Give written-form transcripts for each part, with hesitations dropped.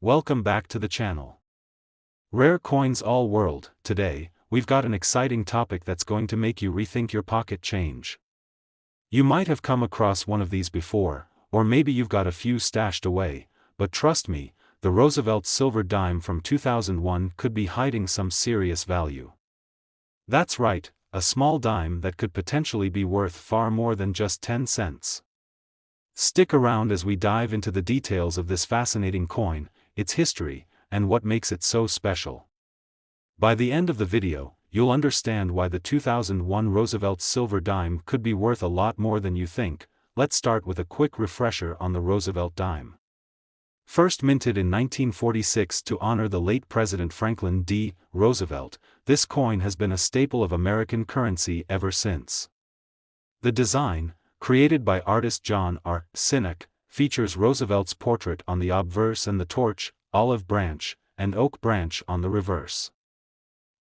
Welcome back to the channel. Rare coins all world. Today, we've got an exciting topic that's going to make you rethink your pocket change. You might have come across one of these before, or maybe you've got a few stashed away, but trust me, the Roosevelt silver dime from 2001 could be hiding some serious value. That's right, a small dime that could potentially be worth far more than just 10 cents. Stick around as we dive into the details of this fascinating coin, its history, and what makes it so special. By the end of the video, you'll understand why the 2001 Roosevelt silver dime could be worth a lot more than you think. Let's start with a quick refresher on the Roosevelt dime. First minted in 1946 to honor the late President Franklin D. Roosevelt, this coin has been a staple of American currency ever since. The design, created by artist John R. Sinek, features Roosevelt's portrait on the obverse and the torch, olive branch, and oak branch on the reverse.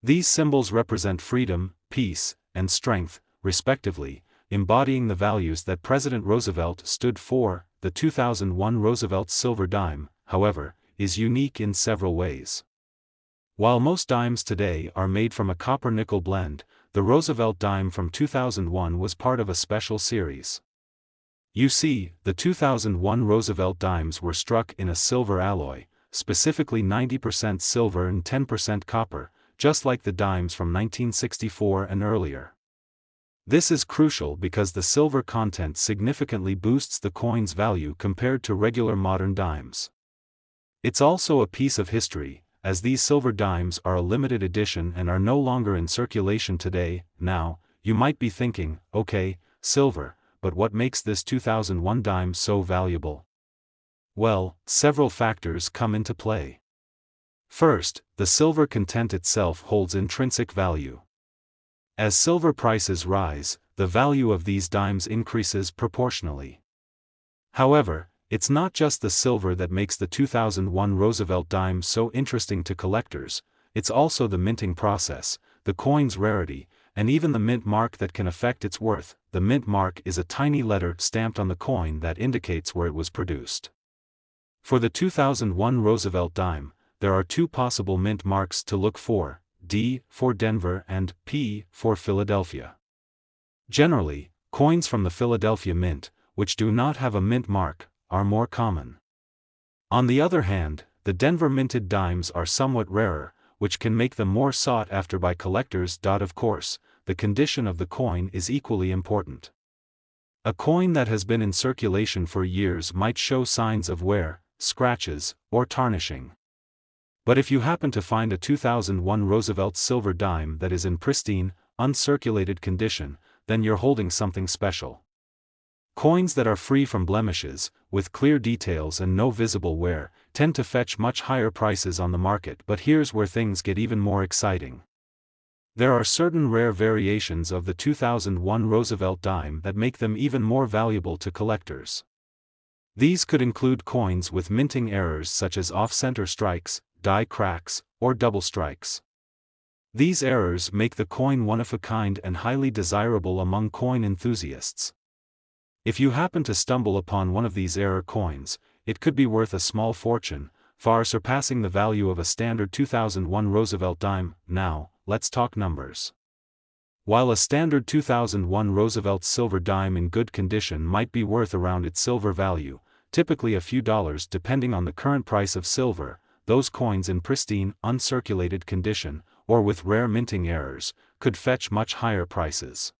These symbols represent freedom, peace, and strength, respectively, embodying the values that President Roosevelt stood for. The 2001 Roosevelt silver dime, however, is unique in several ways. While most dimes today are made from a copper-nickel blend, the Roosevelt dime from 2001 was part of a special series. You see, the 2001 Roosevelt dimes were struck in a silver alloy, specifically 90% silver and 10% copper, just like the dimes from 1964 and earlier. This is crucial because the silver content significantly boosts the coin's value compared to regular modern dimes. It's also a piece of history, as these silver dimes are a limited edition and are no longer in circulation today. Now, you might be thinking, okay, silver, but what makes this 2001 dime so valuable? Well, several factors come into play. First, the silver content itself holds intrinsic value. As silver prices rise, the value of these dimes increases proportionally. However, it's not just the silver that makes the 2001 Roosevelt dime so interesting to collectors, it's also the minting process, the coin's rarity, and even the mint mark that can affect its worth. The mint mark is a tiny letter stamped on the coin that indicates where it was produced. For the 2001 Roosevelt dime, there are two possible mint marks to look for: D for Denver and P for Philadelphia. Generally, coins from the Philadelphia Mint, which do not have a mint mark, are more common. On the other hand, the Denver minted dimes are somewhat rarer, which can make them more sought after by collectors. Of course, the condition of the coin is equally important. A coin that has been in circulation for years might show signs of wear, scratches, or tarnishing. But if you happen to find a 2001 Roosevelt silver dime that is in pristine, uncirculated condition, then you're holding something special. Coins that are free from blemishes, with clear details and no visible wear, tend to fetch much higher prices on the market. But here's where things get even more exciting. There are certain rare variations of the 2001 Roosevelt dime that make them even more valuable to collectors. These could include coins with minting errors such as off-center strikes, die cracks, or double strikes. These errors make the coin one of a kind and highly desirable among coin enthusiasts. If you happen to stumble upon one of these error coins, it could be worth a small fortune, far surpassing the value of a standard 2001 Roosevelt dime. Now, let's talk numbers. While a standard 2001 Roosevelt silver dime in good condition might be worth around its silver value, typically a few dollars depending on the current price of silver, those coins in pristine, uncirculated condition, or with rare minting errors, could fetch much higher prices.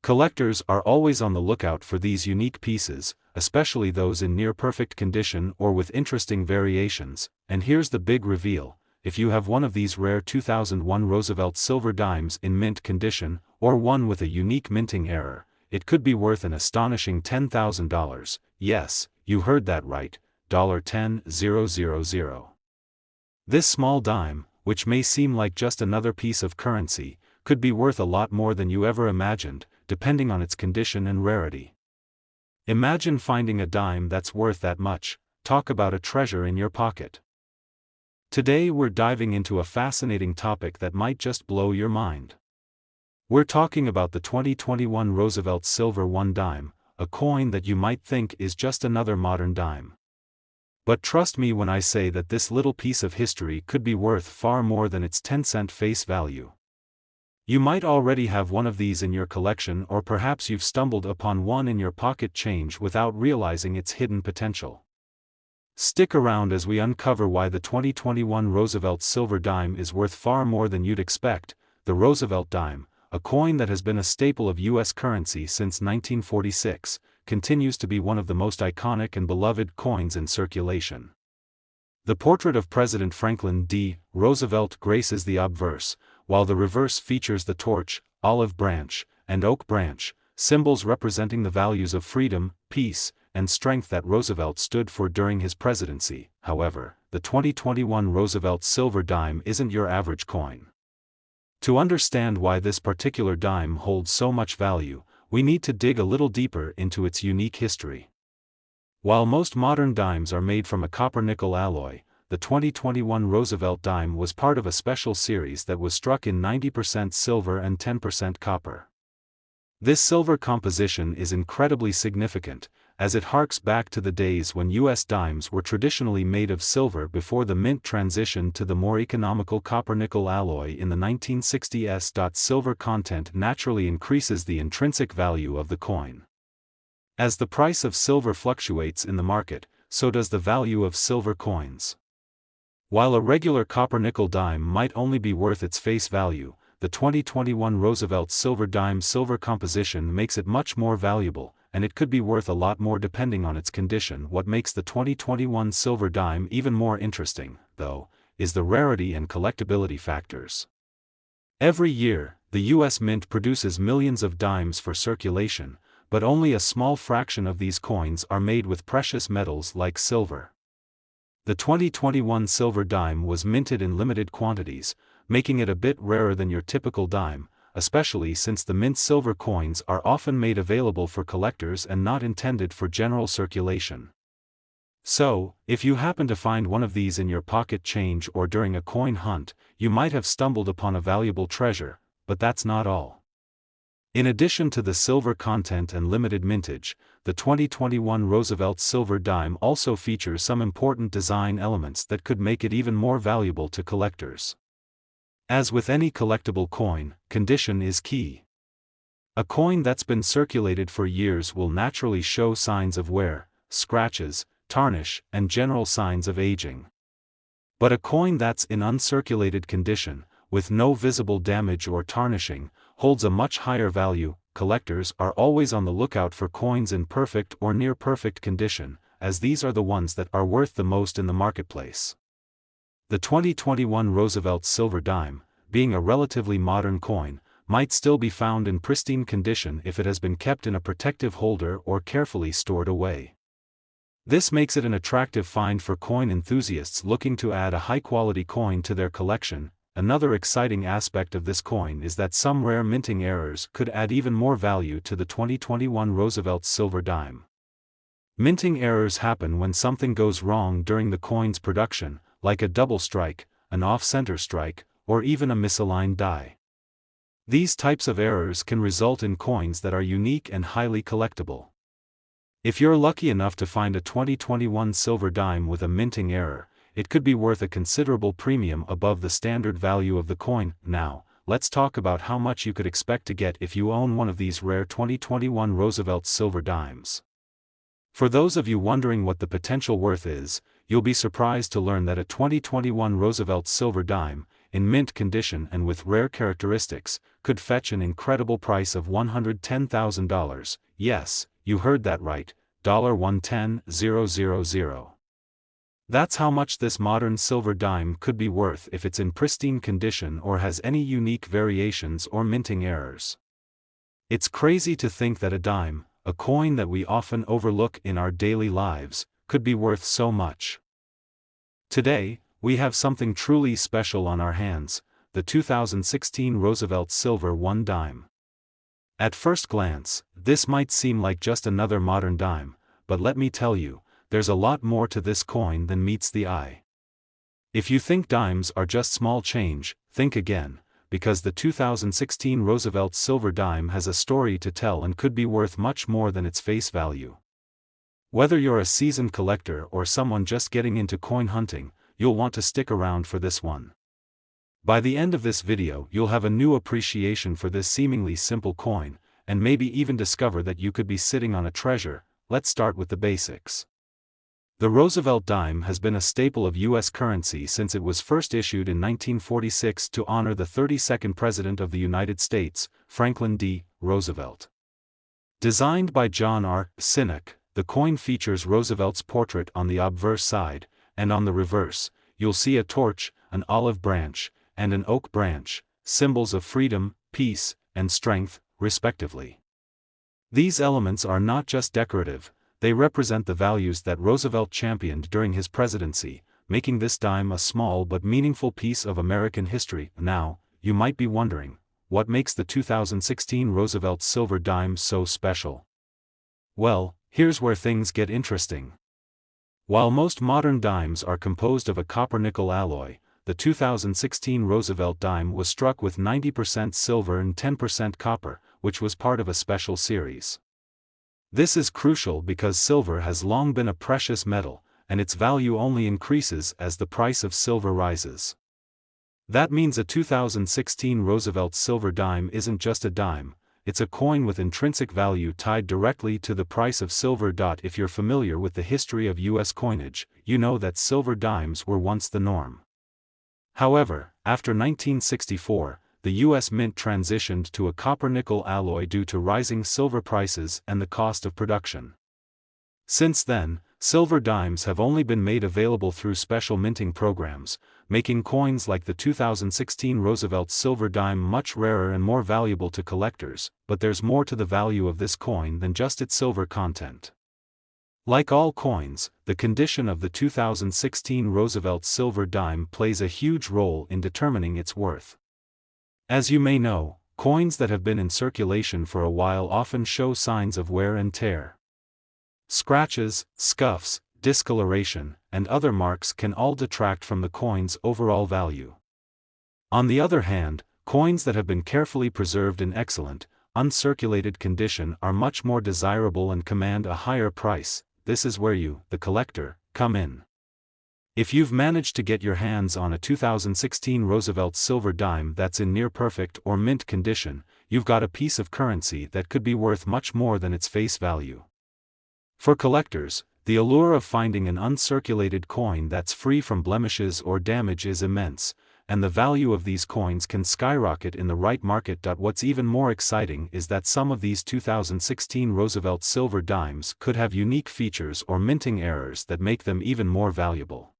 Collectors are always on the lookout for these unique pieces, especially those in near-perfect condition or with interesting variations. And here's the big reveal: if you have one of these rare 2001 Roosevelt silver dimes in mint condition, or one with a unique minting error, it could be worth an astonishing $10,000. Yes, you heard that right, $10,000. This small dime, which may seem like just another piece of currency, could be worth a lot more than you ever imagined, depending on its condition and rarity. Imagine finding a dime that's worth that much. Talk about a treasure in your pocket. Today we're diving into a fascinating topic that might just blow your mind. We're talking about the 2021 Roosevelt Silver 1 dime, a coin that you might think is just another modern dime. But trust me when I say that this little piece of history could be worth far more than its 10-cent face value. You might already have one of these in your collection, or perhaps you've stumbled upon one in your pocket change without realizing its hidden potential. Stick around as we uncover why the 2021 Roosevelt Silver Dime is worth far more than you'd expect. The Roosevelt Dime, a coin that has been a staple of U.S. currency since 1946, continues to be one of the most iconic and beloved coins in circulation. The portrait of President Franklin D. Roosevelt graces the obverse, while the reverse features the torch, olive branch, and oak branch, symbols representing the values of freedom, peace, and strength that Roosevelt stood for during his presidency. However, the 2021 Roosevelt Silver Dime isn't your average coin. To understand why this particular dime holds so much value, we need to dig a little deeper into its unique history. While most modern dimes are made from a copper-nickel alloy, the 2021 Roosevelt Dime was part of a special series that was struck in 90% silver and 10% copper. This silver composition is incredibly significant, as it harks back to the days when U.S. dimes were traditionally made of silver before the mint transitioned to the more economical copper-nickel alloy in the 1960s. Silver content naturally increases the intrinsic value of the coin. As the price of silver fluctuates in the market, so does the value of silver coins. While a regular copper-nickel dime might only be worth its face value, the 2021 Roosevelt Silver Dime silver composition makes it much more valuable, and it could be worth a lot more depending on its condition. What makes the 2021 Silver Dime even more interesting, though, is the rarity and collectability factors. Every year, the U.S. Mint produces millions of dimes for circulation, but only a small fraction of these coins are made with precious metals like silver. The 2021 Silver Dime was minted in limited quantities, making it a bit rarer than your typical dime, especially since the mint silver coins are often made available for collectors and not intended for general circulation. So, if you happen to find one of these in your pocket change or during a coin hunt, you might have stumbled upon a valuable treasure, but that's not all. In addition to the silver content and limited mintage, the 2021 Roosevelt Silver Dime also features some important design elements that could make it even more valuable to collectors. As with any collectible coin, condition is key. A coin that's been circulated for years will naturally show signs of wear, scratches, tarnish, and general signs of aging. But a coin that's in uncirculated condition, with no visible damage or tarnishing, holds a much higher value. Collectors are always on the lookout for coins in perfect or near-perfect condition, as these are the ones that are worth the most in the marketplace. The 2021 Roosevelt Silver Dime, being a relatively modern coin, might still be found in pristine condition if it has been kept in a protective holder or carefully stored away. This makes it an attractive find for coin enthusiasts looking to add a high-quality coin to their collection. Another exciting aspect of this coin is that some rare minting errors could add even more value to the 2021 Roosevelt Silver Dime. Minting errors happen when something goes wrong during the coin's production, like a double strike, an off-center strike, or even a misaligned die. These types of errors can result in coins that are unique and highly collectible. If you're lucky enough to find a 2021 silver dime with a minting error, it could be worth a considerable premium above the standard value of the coin. Now, let's talk about how much you could expect to get if you own one of these rare 2021 Roosevelt Silver Dimes. For those of you wondering what the potential worth is, you'll be surprised to learn that a 2021 Roosevelt Silver Dime, in mint condition and with rare characteristics, could fetch an incredible price of $110,000. Yes, you heard that right, $110,000. That's how much this modern silver dime could be worth if it's in pristine condition or has any unique variations or minting errors. It's crazy to think that a dime, a coin that we often overlook in our daily lives, could be worth so much. Today, we have something truly special on our hands, the 2016 Roosevelt Silver One Dime. At first glance, this might seem like just another modern dime, but let me tell you, there's a lot more to this coin than meets the eye. If you think dimes are just small change, think again, because the 2016 Roosevelt Silver Dime has a story to tell and could be worth much more than its face value. Whether you're a seasoned collector or someone just getting into coin hunting, you'll want to stick around for this one. By the end of this video you'll have a new appreciation for this seemingly simple coin, and maybe even discover that you could be sitting on a treasure. Let's start with the basics. The Roosevelt Dime has been a staple of U.S. currency since it was first issued in 1946 to honor the 32nd President of the United States, Franklin D. Roosevelt. Designed by John R. Sinnock, the coin features Roosevelt's portrait on the obverse side, and on the reverse, you'll see a torch, an olive branch, and an oak branch, symbols of freedom, peace, and strength, respectively. These elements are not just decorative, they represent the values that Roosevelt championed during his presidency, making this dime a small but meaningful piece of American history. Now, you might be wondering, what makes the 2016 Roosevelt Silver Dime so special? Well, here's where things get interesting. While most modern dimes are composed of a copper-nickel alloy, the 2016 Roosevelt Dime was struck with 90% silver and 10% copper, which was part of a special series. This is crucial because silver has long been a precious metal, and its value only increases as the price of silver rises. That means a 2016 Roosevelt Silver Dime isn't just a dime, it's a coin with intrinsic value tied directly to the price of silver. If you're familiar with the history of U.S. coinage, you know that silver dimes were once the norm. However, after 1964, the U.S. Mint transitioned to a copper-nickel alloy due to rising silver prices and the cost of production. Since then, silver dimes have only been made available through special minting programs, making coins like the 2016 Roosevelt Silver Dime much rarer and more valuable to collectors. But there's more to the value of this coin than just its silver content. Like all coins, the condition of the 2016 Roosevelt Silver Dime plays a huge role in determining its worth. As you may know, coins that have been in circulation for a while often show signs of wear and tear. Scratches, scuffs, discoloration, and other marks can all detract from the coin's overall value. On the other hand, coins that have been carefully preserved in excellent, uncirculated condition are much more desirable and command a higher price. This is where you, the collector, come in. If you've managed to get your hands on a 2016 Roosevelt Silver Dime that's in near-perfect or mint condition, you've got a piece of currency that could be worth much more than its face value. For collectors, the allure of finding an uncirculated coin that's free from blemishes or damage is immense, and the value of these coins can skyrocket in the right market. What's even more exciting is that some of these 2016 Roosevelt Silver Dimes could have unique features or minting errors that make them even more valuable.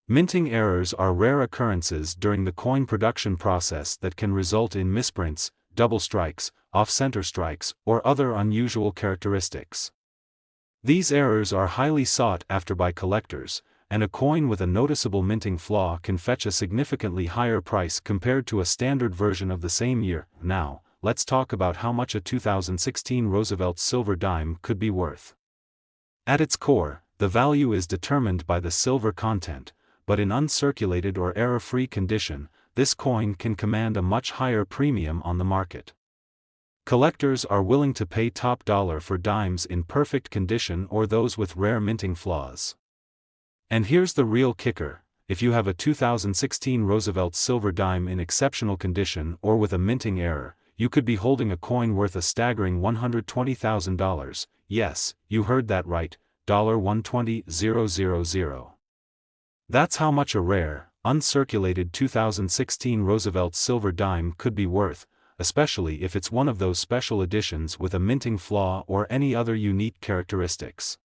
Minting errors are rare occurrences during the coin production process that can result in misprints, double strikes, off-center strikes, or other unusual characteristics. These errors are highly sought after by collectors, and a coin with a noticeable minting flaw can fetch a significantly higher price compared to a standard version of the same year. Now, let's talk about how much a 2016 Roosevelt Silver Dime could be worth. At its core, the value is determined by the silver content, but in uncirculated or error-free condition, this coin can command a much higher premium on the market. Collectors are willing to pay top dollar for dimes in perfect condition or those with rare minting flaws. And here's the real kicker: if you have a 2016 Roosevelt Silver Dime in exceptional condition or with a minting error, you could be holding a coin worth a staggering $120,000. Yes, you heard that right, $120,000. That's how much a rare, uncirculated 2016 Roosevelt Silver Dime could be worth, especially if it's one of those special editions with a minting flaw or any other unique characteristics.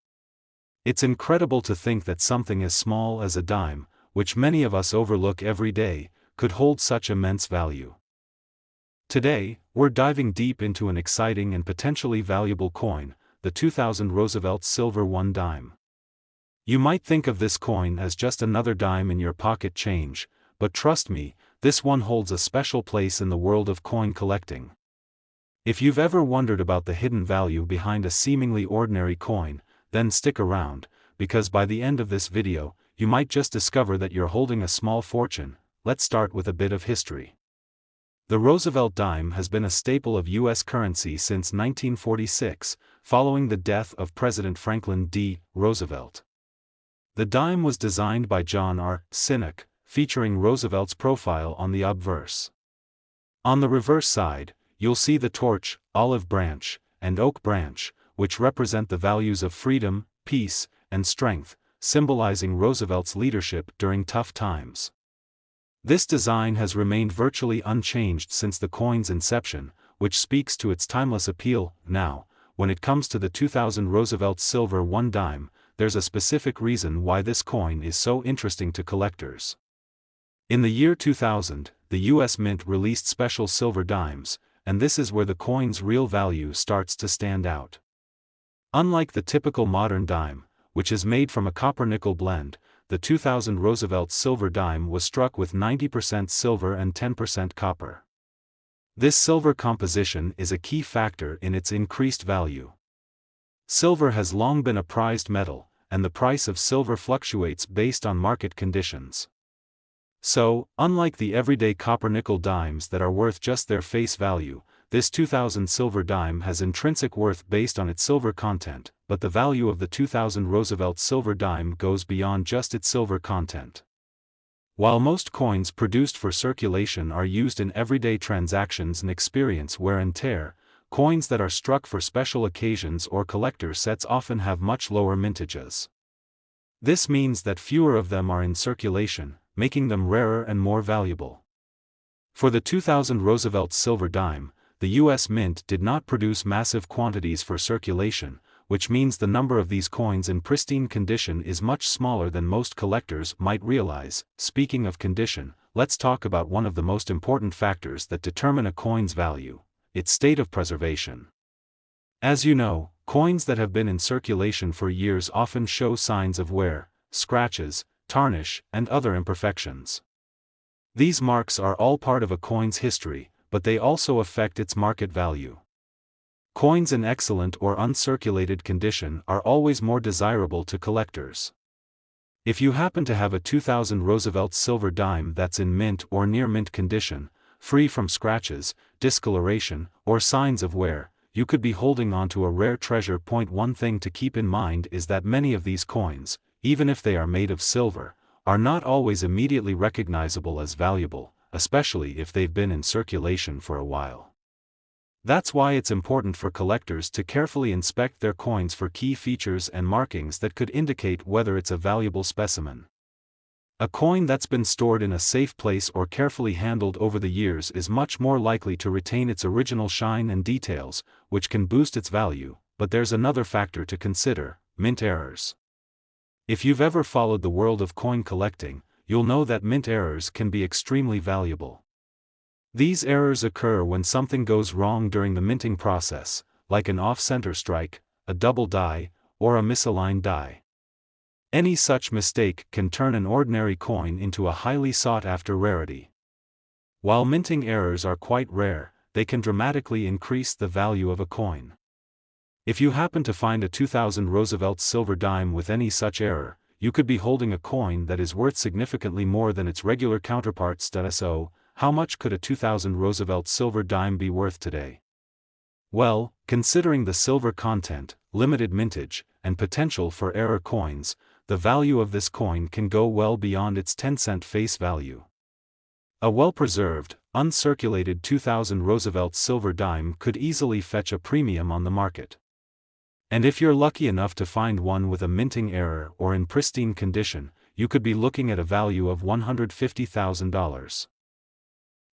It's incredible to think that something as small as a dime, which many of us overlook every day, could hold such immense value. Today, we're diving deep into an exciting and potentially valuable coin, the 2000 Roosevelt Silver Dime. You might think of this coin as just another dime in your pocket change, but trust me, this one holds a special place in the world of coin collecting. If you've ever wondered about the hidden value behind a seemingly ordinary coin, then stick around, because by the end of this video, you might just discover that you're holding a small fortune. Let's start with a bit of history. The Roosevelt dime has been a staple of U.S. currency since 1946, following the death of President Franklin D. Roosevelt. The dime was designed by John R. Sinek, featuring Roosevelt's profile on the obverse. On the reverse side, you'll see the torch, olive branch, and oak branch, which represent the values of freedom, peace, and strength, symbolizing Roosevelt's leadership during tough times. This design has remained virtually unchanged since the coin's inception, which speaks to its timeless appeal. Now, when it comes to the 2000 Roosevelt Silver 1 dime, there's a specific reason why this coin is so interesting to collectors. In the year 2000, the U.S. Mint released special silver dimes, and this is where the coin's real value starts to stand out. Unlike the typical modern dime, which is made from a copper-nickel blend, the 2000 Roosevelt Silver Dime was struck with 90% silver and 10% copper. This silver composition is a key factor in its increased value. Silver has long been a prized metal, and the price of silver fluctuates based on market conditions. So, unlike the everyday copper-nickel dimes that are worth just their face value, this 2000 silver dime has intrinsic worth based on its silver content, but the value of the 2000 Roosevelt silver dime goes beyond just its silver content. While most coins produced for circulation are used in everyday transactions and experience wear and tear, coins that are struck for special occasions or collector sets often have much lower mintages. This means that fewer of them are in circulation, making them rarer and more valuable. For the 2000 Roosevelt silver dime, the U.S. Mint did not produce massive quantities for circulation, which means the number of these coins in pristine condition is much smaller than most collectors might realize. Speaking of condition, let's talk about one of the most important factors that determine a coin's value: its state of preservation. As you know, coins that have been in circulation for years often show signs of wear, scratches, tarnish, and other imperfections. These marks are all part of a coin's history, but they also affect its market value. Coins in excellent or uncirculated condition are always more desirable to collectors. If you happen to have a 2000 Roosevelt silver dime that's in mint or near mint condition, free from scratches, discoloration, or signs of wear, you could be holding on to a rare treasure. One thing to keep in mind is that many of these coins, even if they are made of silver, are not always immediately recognizable as valuable, especially if they've been in circulation for a while. That's why it's important for collectors to carefully inspect their coins for key features and markings that could indicate whether it's a valuable specimen. A coin that's been stored in a safe place or carefully handled over the years is much more likely to retain its original shine and details, which can boost its value. But there's another factor to consider: mint errors. If you've ever followed the world of coin collecting, you'll know that mint errors can be extremely valuable. These errors occur when something goes wrong during the minting process, like an off-center strike, a double die, or a misaligned die. Any such mistake can turn an ordinary coin into a highly sought-after rarity. While minting errors are quite rare, they can dramatically increase the value of a coin. If you happen to find a 2000 Roosevelt silver dime with any such error, you could be holding a coin that is worth significantly more than its regular counterpart. So, how much could a 2000 Roosevelt silver dime be worth today? Well, considering the silver content, limited mintage, and potential for error coins, the value of this coin can go well beyond its 10-cent face value. A well-preserved, uncirculated 2000 Roosevelt silver dime could easily fetch a premium on the market. And if you're lucky enough to find one with a minting error or in pristine condition, you could be looking at a value of $150,000.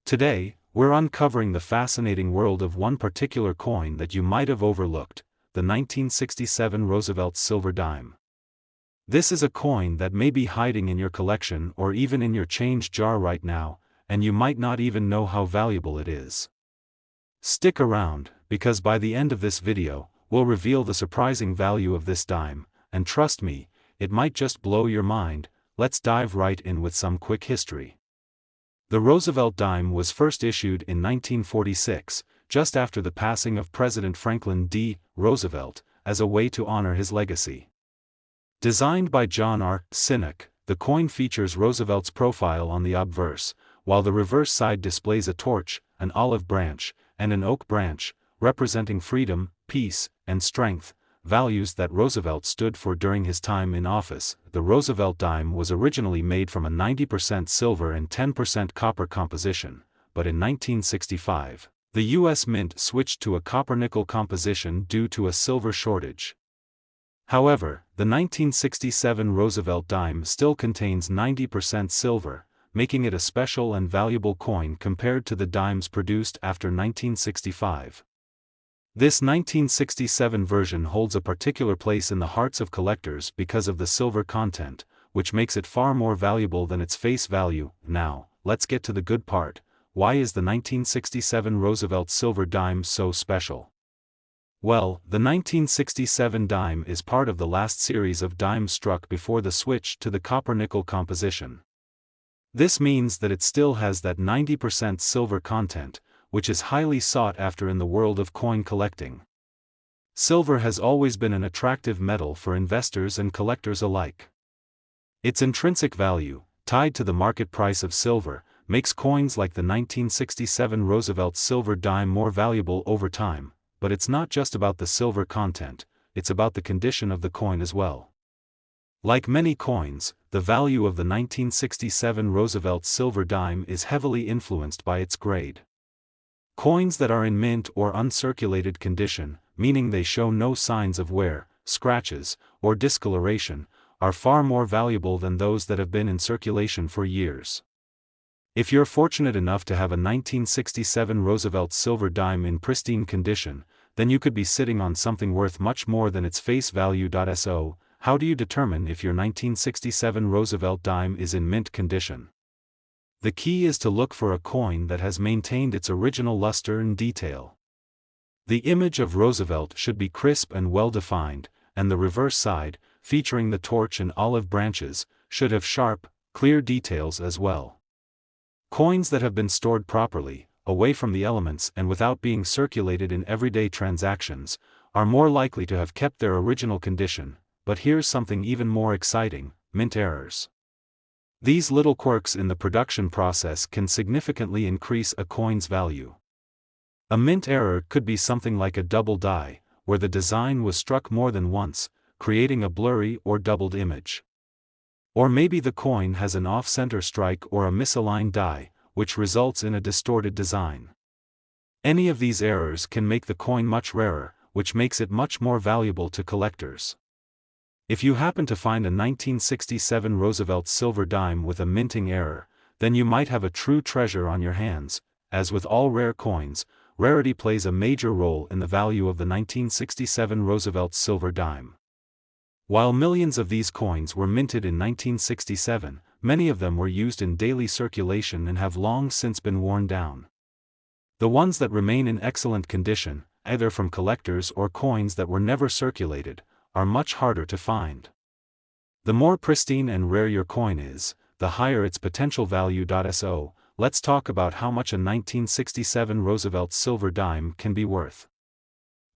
Today, we're uncovering the fascinating world of one particular coin that you might have overlooked: the 1967 Roosevelt silver dime. This is a coin that may be hiding in your collection or even in your change jar right now, and you might not even know how valuable it is. Stick around, because by the end of this video, we'll reveal the surprising value of this dime, and trust me, it might just blow your mind. Let's dive right in with some quick history. The Roosevelt Dime was first issued in 1946, just after the passing of President Franklin D. Roosevelt, as a way to honor his legacy. Designed by John R. Sinek, the coin features Roosevelt's profile on the obverse, while the reverse side displays a torch, an olive branch, and an oak branch, representing freedom, peace, and strength, values that Roosevelt stood for during his time in office. The Roosevelt Dime was originally made from a 90% silver and 10% copper composition, but in 1965, the U.S. Mint switched to a copper-nickel composition due to a silver shortage. However, the 1967 Roosevelt Dime still contains 90% silver, making it a special and valuable coin compared to the dimes produced after 1965. This 1967 version holds a particular place in the hearts of collectors because of the silver content, which makes it far more valuable than its face value. Now, let's get to the good part. Why is the 1967 Roosevelt Silver Dime so special? Well, the 1967 dime is part of the last series of dimes struck before the switch to the copper-nickel composition. This means that it still has that 90% silver content, which is highly sought after in the world of coin collecting. Silver has always been an attractive metal for investors and collectors alike. Its intrinsic value, tied to the market price of silver, makes coins like the 1967 Roosevelt Silver Dime more valuable over time, but it's not just about the silver content, it's about the condition of the coin as well. Like many coins, the value of the 1967 Roosevelt Silver Dime is heavily influenced by its grade. Coins that are in mint or uncirculated condition, meaning they show no signs of wear, scratches, or discoloration, are far more valuable than those that have been in circulation for years. If you're fortunate enough to have a 1967 Roosevelt Silver Dime in pristine condition, then you could be sitting on something worth much more than its face value. So, how do you determine if your 1967 Roosevelt Dime is in mint condition? The key is to look for a coin that has maintained its original luster and detail. The image of Roosevelt should be crisp and well-defined, and the reverse side, featuring the torch and olive branches, should have sharp, clear details as well. Coins that have been stored properly, away from the elements and without being circulated in everyday transactions, are more likely to have kept their original condition. But here's something even more exciting: mint errors. These little quirks in the production process can significantly increase a coin's value. A mint error could be something like a double die, where the design was struck more than once, creating a blurry or doubled image. Or maybe the coin has an off-center strike or a misaligned die, which results in a distorted design. Any of these errors can make the coin much rarer, which makes it much more valuable to collectors. If you happen to find a 1967 Roosevelt Silver Dime with a minting error, then you might have a true treasure on your hands. As with all rare coins, rarity plays a major role in the value of the 1967 Roosevelt Silver Dime. While millions of these coins were minted in 1967, many of them were used in daily circulation and have long since been worn down. The ones that remain in excellent condition, either from collectors or coins that were never circulated, are much harder to find. The more pristine and rare your coin is, the higher its potential value. So, let's talk about how much a 1967 Roosevelt Silver Dime can be worth.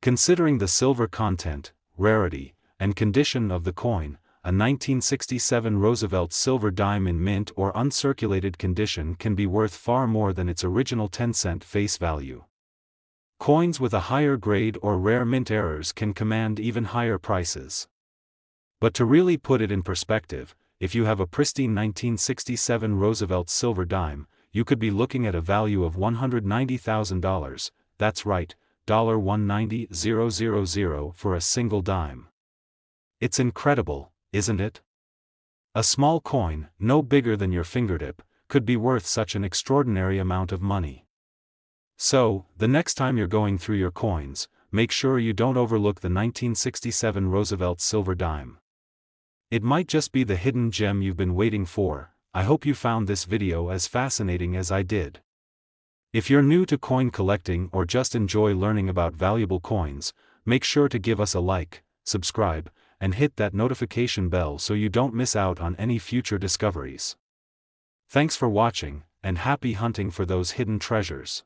Considering the silver content, rarity, and condition of the coin, a 1967 Roosevelt Silver Dime in mint or uncirculated condition can be worth far more than its original 10-cent face value. Coins with a higher grade or rare mint errors can command even higher prices. But to really put it in perspective, if you have a pristine 1967 Roosevelt Silver Dime, you could be looking at a value of $190,000, that's right, $190,000 for a single dime. It's incredible, isn't it? A small coin, no bigger than your fingertip, could be worth such an extraordinary amount of money. So, the next time you're going through your coins, make sure you don't overlook the 1967 Roosevelt Silver Dime. It might just be the hidden gem you've been waiting for. I hope you found this video as fascinating as I did. If you're new to coin collecting or just enjoy learning about valuable coins, make sure to give us a like, subscribe, and hit that notification bell so you don't miss out on any future discoveries. Thanks for watching, and happy hunting for those hidden treasures.